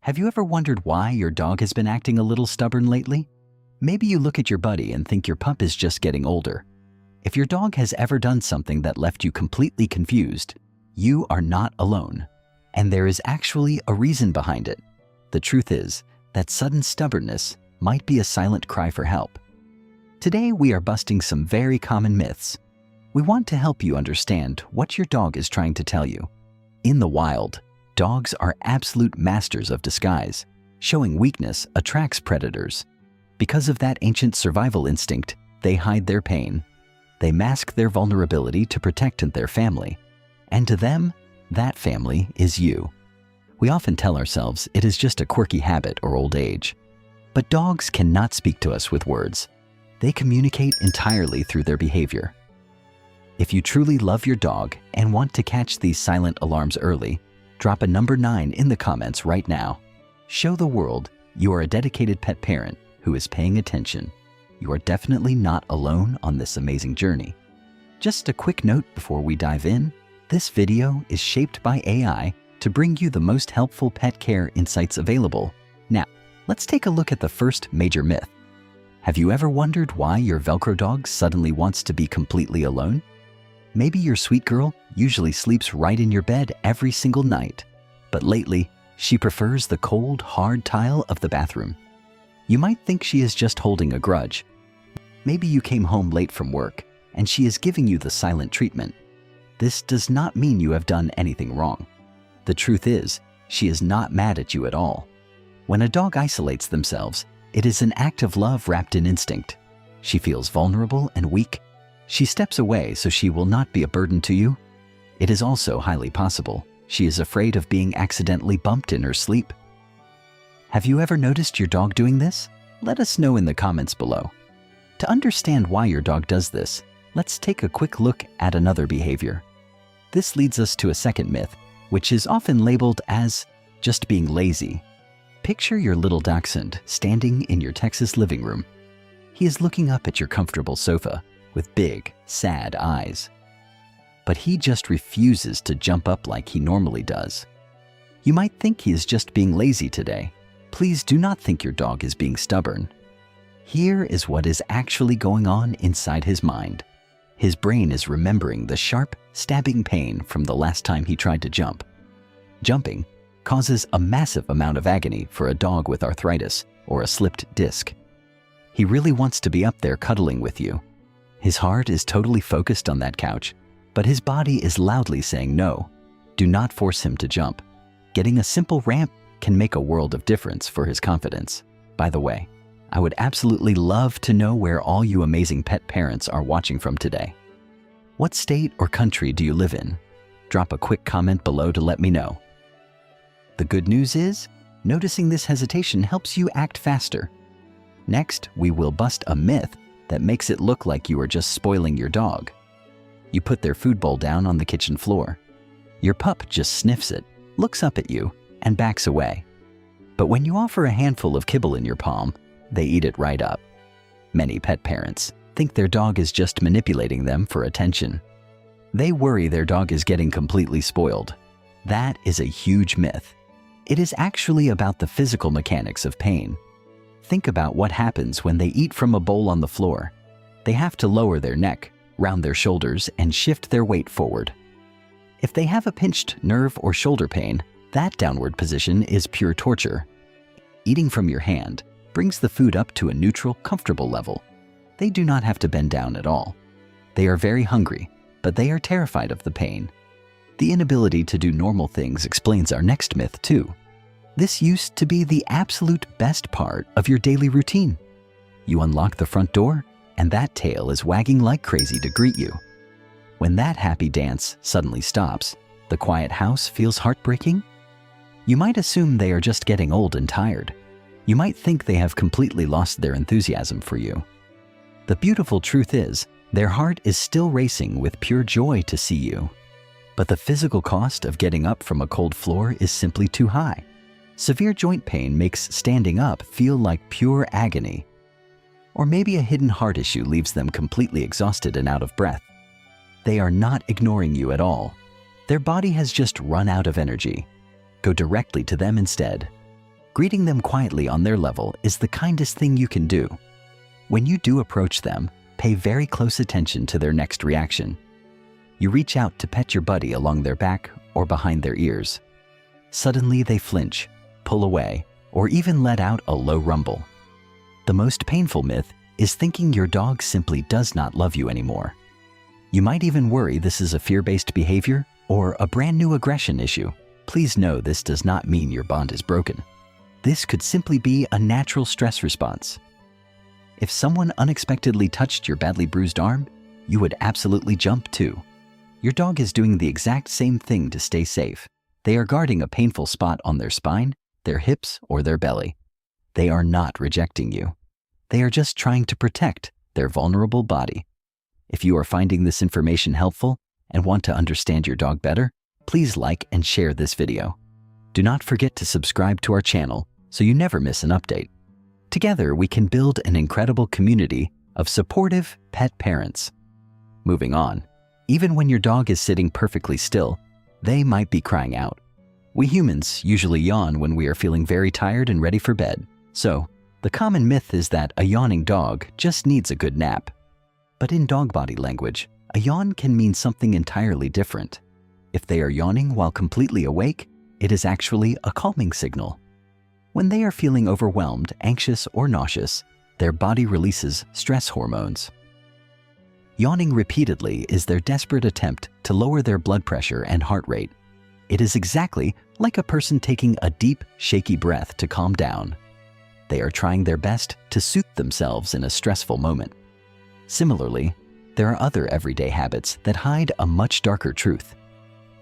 Have you ever wondered why your dog has been acting a little stubborn lately? Maybe you look at your buddy and think your pup is just getting older. If your dog has ever done something that left you completely confused, you are not alone. And there is actually a reason behind it. The truth is that sudden stubbornness might be a silent cry for help. Today we are busting some very common myths. We want to help you understand what your dog is trying to tell you. In the wild, dogs are absolute masters of disguise. Showing weakness attracts predators. Because of that ancient survival instinct, they hide their pain. They mask their vulnerability to protect their family. And to them, that family is you. We often tell ourselves it is just a quirky habit or old age. But dogs cannot speak to us with words. They communicate entirely through their behavior. If you truly love your dog and want to catch these silent alarms early, drop a number 9 in the comments right now. Show the world you are a dedicated pet parent who is paying attention. You are definitely not alone on this amazing journey. Just a quick note before we dive in, this video is shaped by AI to bring you the most helpful pet care insights available. Now, let's take a look at the first major myth. Have you ever wondered why your Velcro dog suddenly wants to be completely alone? Maybe your sweet girl usually sleeps right in your bed every single night, but lately, she prefers the cold, hard tile of the bathroom. You might think she is just holding a grudge. Maybe you came home late from work, and she is giving you the silent treatment. This does not mean you have done anything wrong. The truth is, she is not mad at you at all. When a dog isolates themselves, it is an act of love wrapped in instinct. She feels vulnerable and weak. She steps away so she will not be a burden to you. It is also highly possible she is afraid of being accidentally bumped in her sleep. Have you ever noticed your dog doing this? Let us know in the comments below. To understand why your dog does this, let's take a quick look at another behavior. This leads us to a second myth, which is often labeled as just being lazy. Picture your little dachshund standing in your Texas living room. He is looking up at your comfortable sofa with big, sad eyes. But he just refuses to jump up like he normally does. You might think he is just being lazy today. Please do not think your dog is being stubborn. Here is what is actually going on inside his mind. His brain is remembering the sharp, stabbing pain from the last time he tried to jump. Jumping causes a massive amount of agony for a dog with arthritis or a slipped disc. He really wants to be up there cuddling with you. His heart is totally focused on that couch, but his body is loudly saying no. Do not force him to jump. Getting a simple ramp can make a world of difference for his confidence. By the way, I would absolutely love to know where all you amazing pet parents are watching from today. What state or country do you live in? Drop a quick comment below to let me know. The good news is, noticing this hesitation helps you act faster. Next, we will bust a myth that makes it look like you are just spoiling your dog. You put their food bowl down on the kitchen floor. Your pup just sniffs it, looks up at you, and backs away. But when you offer a handful of kibble in your palm, they eat it right up. Many pet parents think their dog is just manipulating them for attention. They worry their dog is getting completely spoiled. That is a huge myth. It is actually about the physical mechanics of pain. Think about what happens when they eat from a bowl on the floor. They have to lower their neck, round their shoulders, and shift their weight forward. If they have a pinched nerve or shoulder pain, that downward position is pure torture. Eating from your hand brings the food up to a neutral, comfortable level. They do not have to bend down at all. They are very hungry, but they are terrified of the pain. The inability to do normal things explains our next myth too. This used to be the absolute best part of your daily routine. You unlock the front door, and that tail is wagging like crazy to greet you. When that happy dance suddenly stops, the quiet house feels heartbreaking. You might assume they are just getting old and tired. You might think they have completely lost their enthusiasm for you. The beautiful truth is, their heart is still racing with pure joy to see you. But the physical cost of getting up from a cold floor is simply too high. Severe joint pain makes standing up feel like pure agony. Or maybe a hidden heart issue leaves them completely exhausted and out of breath. They are not ignoring you at all. Their body has just run out of energy. Go directly to them instead. Greeting them quietly on their level is the kindest thing you can do. When you do approach them, pay very close attention to their next reaction. You reach out to pet your buddy along their back or behind their ears. Suddenly they flinch, pull away, or even let out a low rumble. The most painful myth is thinking your dog simply does not love you anymore. You might even worry this is a fear-based behavior or a brand new aggression issue. Please know this does not mean your bond is broken. This could simply be a natural stress response. If someone unexpectedly touched your badly bruised arm, you would absolutely jump too. Your dog is doing the exact same thing to stay safe. They are guarding a painful spot on their spine, their hips, or their belly. They are not rejecting you. They are just trying to protect their vulnerable body. If you are finding this information helpful and want to understand your dog better, please like and share this video. Do not forget to subscribe to our channel so you never miss an update. Together, we can build an incredible community of supportive pet parents. Moving on, even when your dog is sitting perfectly still, they might be crying out. We humans usually yawn when we are feeling very tired and ready for bed. So, the common myth is that a yawning dog just needs a good nap. But in dog body language, a yawn can mean something entirely different. If they are yawning while completely awake, it is actually a calming signal. When they are feeling overwhelmed, anxious, or nauseous, their body releases stress hormones. Yawning repeatedly is their desperate attempt to lower their blood pressure and heart rate. It is exactly like a person taking a deep, shaky breath to calm down. They are trying their best to soothe themselves in a stressful moment. Similarly, there are other everyday habits that hide a much darker truth.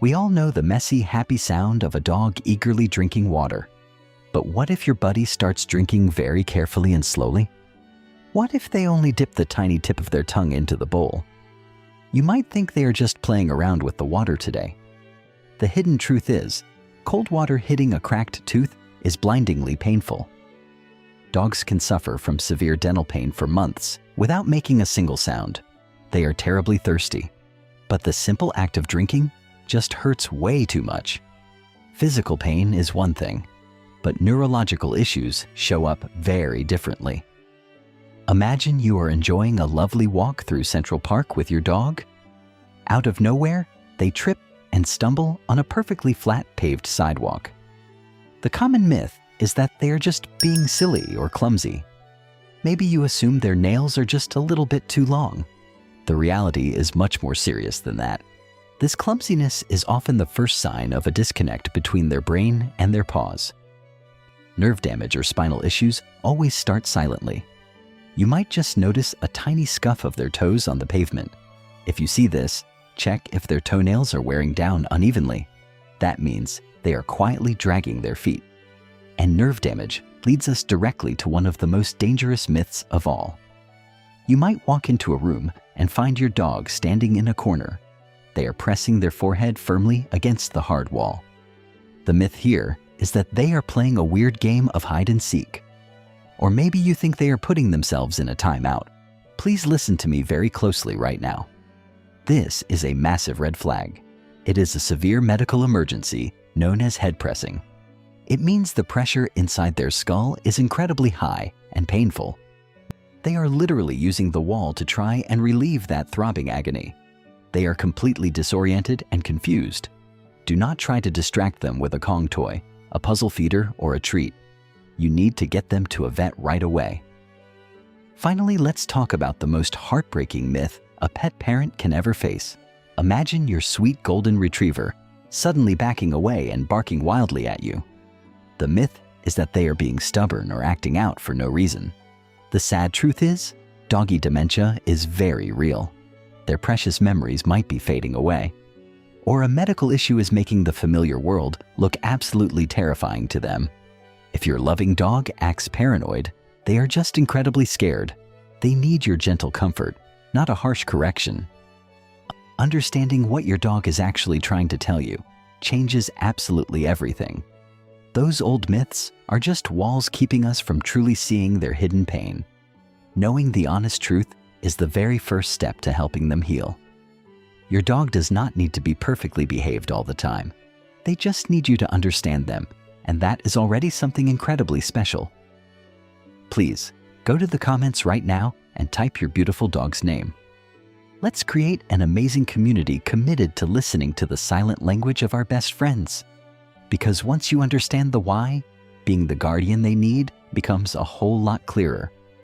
We all know the messy, happy sound of a dog eagerly drinking water. But what if your buddy starts drinking very carefully and slowly? What if they only dip the tiny tip of their tongue into the bowl? You might think they are just playing around with the water today. The hidden truth is, cold water hitting a cracked tooth is blindingly painful. Dogs can suffer from severe dental pain for months without making a single sound. They are terribly thirsty. But the simple act of drinking just hurts way too much. Physical pain is one thing, but neurological issues show up very differently. Imagine you are enjoying a lovely walk through Central Park with your dog. Out of nowhere, they trip and stumble on a perfectly flat paved sidewalk. The common myth is that they are just being silly or clumsy. Maybe you assume their nails are just a little bit too long. The reality is much more serious than that. This clumsiness is often the first sign of a disconnect between their brain and their paws. Nerve damage or spinal issues always start silently. You might just notice a tiny scuff of their toes on the pavement. If you see this, check if their toenails are wearing down unevenly. That means they are quietly dragging their feet. And nerve damage leads us directly to one of the most dangerous myths of all. You might walk into a room and find your dog standing in a corner. They are pressing their forehead firmly against the hard wall. The myth here is that they are playing a weird game of hide and seek. Or maybe you think they are putting themselves in a timeout. Please listen to me very closely right now. This is a massive red flag. It is a severe medical emergency known as head pressing. It means the pressure inside their skull is incredibly high and painful. They are literally using the wall to try and relieve that throbbing agony. They are completely disoriented and confused. Do not try to distract them with a Kong toy, a puzzle feeder, or a treat. You need to get them to a vet right away. Finally, let's talk about the most heartbreaking myth a pet parent can ever face. Imagine your sweet golden retriever suddenly backing away and barking wildly at you. The myth is that they are being stubborn or acting out for no reason. The sad truth is, doggy dementia is very real. Their precious memories might be fading away. Or a medical issue is making the familiar world look absolutely terrifying to them. If your loving dog acts paranoid, they are just incredibly scared. They need your gentle comfort, not a harsh correction. Understanding what your dog is actually trying to tell you changes absolutely everything. Those old myths are just walls keeping us from truly seeing their hidden pain. Knowing the honest truth is the very first step to helping them heal. Your dog does not need to be perfectly behaved all the time. They just need you to understand them and that is already something incredibly special. Please, go to the comments right now and type your beautiful dog's name. Let's create an amazing community committed to listening to the silent language of our best friends. Because once you understand the why, being the guardian they need becomes a whole lot clearer.